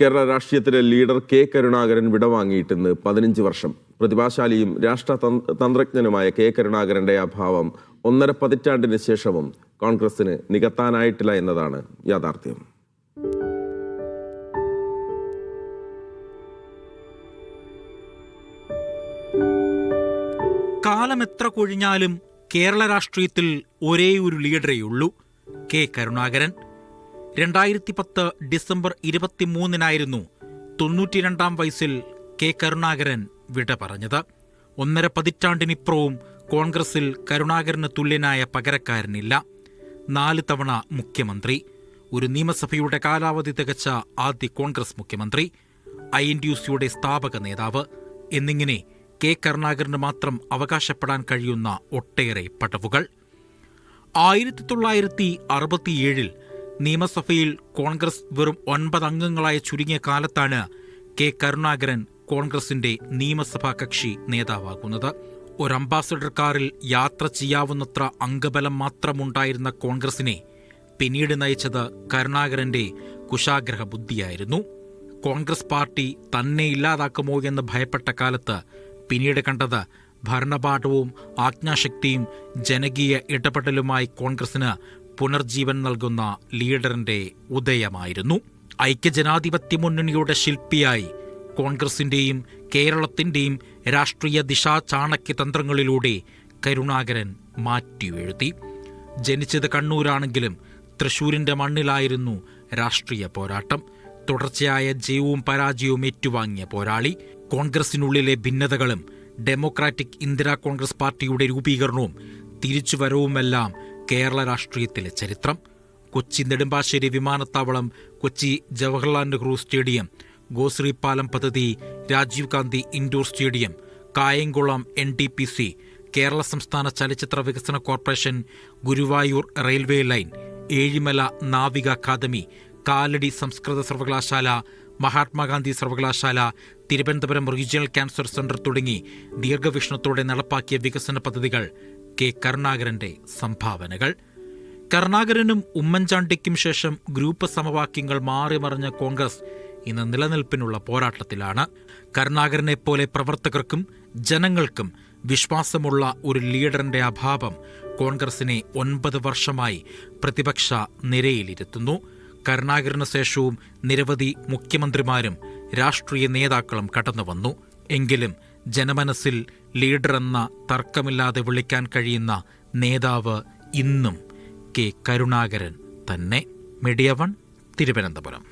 കേരള രാഷ്ട്രീയത്തിലെ leader K Karunakaran വിടവാങ്ങിയിട്ട് ഇന്ന് 15 വർഷം. പ്രതിഭാശാലിയും രാഷ്ട്രതന്ത്രജ്ഞനുമായ കെ കരുണാകരന്റെ അഭാവം 1.5 പതിറ്റാണ്ടിന് ശേഷവും കോൺഗ്രസിന് നികത്താനായിട്ടില്ല എന്നതാണ് യാഥാർത്ഥ്യം. കാലമെത്ര കൊഴിഞ്ഞാലും കേരള രാഷ്ട്രീയത്തിൽ ഒരേ ഒരു ലീഡറേയുള്ളൂ, കെ കരുണാകരൻ. 2010 ഡിസംബർ 23-നായിരുന്നു 92-ാം വയസ്സിൽ കെ കരുണാകരൻ വിട പറഞ്ഞത്. 1.5 പതിറ്റാണ്ടിനിപ്പുറവും കോൺഗ്രസിൽ കരുണാകരന് തുല്യനായ പകരക്കാരനില്ല. 4 തവണ മുഖ്യമന്ത്രി, ഒരു നിയമസഭയുടെ കാലാവധി തികച്ച ആദ്യ കോൺഗ്രസ് മുഖ്യമന്ത്രി, INTUCയുടെ സ്ഥാപക നേതാവ് എന്നിങ്ങനെ കെ കരുണാകരന് മാത്രം അവകാശപ്പെടാൻ കഴിയുന്ന ഒട്ടേറെ പടവുകൾ. 1967 നിയമസഭയിൽ കോൺഗ്രസ് വെറും 9 അംഗങ്ങളായി ചുരുങ്ങിയ കാലത്താണ് കെ കരുണാകരൻ കോൺഗ്രസിന്റെ നിയമസഭാ കക്ഷി നേതാവാകുന്നത്. ഒരു അംബാസഡർ കാറിൽ യാത്ര ചെയ്യാവുന്നത്ര അംഗബലം മാത്രമുണ്ടായിരുന്ന കോൺഗ്രസിനെ പിന്നീട് നയിച്ചത് കരുണാകരന്റെ കുശാഗ്രഹ ബുദ്ധിയായിരുന്നു. കോൺഗ്രസ് പാർട്ടി തന്നെ ഇല്ലാതാക്കുമോ എന്ന് ഭയപ്പെട്ട കാലത്ത് പിന്നീട് കണ്ടത് ഭരണപാഠവും ആജ്ഞാശക്തിയും ജനകീയ ഇടപെടലുമായി കോൺഗ്രസിന് പുനർജീവൻ നൽകുന്ന ലീഡറിന്റെ ഉദയമായിരുന്നു. ഐക്യജനാധിപത്യ മുന്നണിയുടെ ശില്പിയായി കോൺഗ്രസിന്റെയും കേരളത്തിന്റെയും രാഷ്ട്രീയ ദിശാ ചാണക്യതന്ത്രങ്ങളിലൂടെ കരുണാകരൻ മാറ്റിയെഴുതി. ജനിച്ചത് കണ്ണൂരാണെങ്കിലും തൃശൂരിന്റെ മണ്ണിലായിരുന്നു രാഷ്ട്രീയ പോരാട്ടം. തുടർച്ചയായ ജയവും പരാജയവും ഏറ്റുവാങ്ങിയ പോരാളി. കോൺഗ്രസിനുള്ളിലെ ഭിന്നതകളും ഡെമോക്രാറ്റിക് ഇന്ദിരാ കോൺഗ്രസ് പാർട്ടിയുടെ രൂപീകരണവും തിരിച്ചുവരവുമെല്ലാം കേരള രാഷ്ട്രീയത്തിലെ ചരിത്രം. കൊച്ചി നെടുമ്പാശ്ശേരി വിമാനത്താവളം, കൊച്ചി ജവഹർലാൽ നെഹ്റു സ്റ്റേഡിയം, ഗോശ്രീ പാലം പദ്ധതി, Rajiv Gandhi indoor stadium, Kayamkulam NTPC, Kerala സംസ്ഥാന ചലച്ചിത്ര വികസന corporation, Guruvayur railway line, Ezhimala നാവിക അക്കാദമി, കാലടി സംസ്കൃത സർവകലാശാല, മഹാത്മാഗാന്ധി സർവകലാശാല, തിരുവനന്തപുരം റീജിയണൽ ക്യാൻസർ സെന്റർ തുടങ്ങി ദീർഘവീക്ഷണത്തോടെ നടപ്പാക്കിയ വികസന പദ്ധതികൾ കെ കരുണാകരന്റെ സംഭാവനകൾ. കരുണാകരനും ഉമ്മൻചാണ്ടിക്കും ശേഷം ഗ്രൂപ്പ് സമവാക്യങ്ങൾ മാറിമറിഞ്ഞ കോൺഗ്രസ് ഇന്ന് നിലനിൽപ്പിനുള്ള പോരാട്ടത്തിലാണ്. കരുണാകരനെ പോലെ പ്രവർത്തകർക്കും ജനങ്ങൾക്കും വിശ്വാസമുള്ള ഒരു ലീഡറിന്റെ അഭാവം കോൺഗ്രസിനെ 9 വർഷമായി പ്രതിപക്ഷ നിരയിലിരുത്തുന്നു. കരുണാകരന് ശേഷവും നിരവധി മുഖ്യമന്ത്രിമാരും രാഷ്ട്രീയ നേതാക്കളും കടന്നുവന്നു. എങ്കിലും ജനമനസ്സിൽ ലീഡർ എന്ന തർക്കമില്ലാതെ വിളിക്കാൻ കഴിയുന്ന നേതാവ് ഇന്നും കെ കരുണാകരൻ തന്നെ. മീഡിയ 1, തിരുവനന്തപുരം.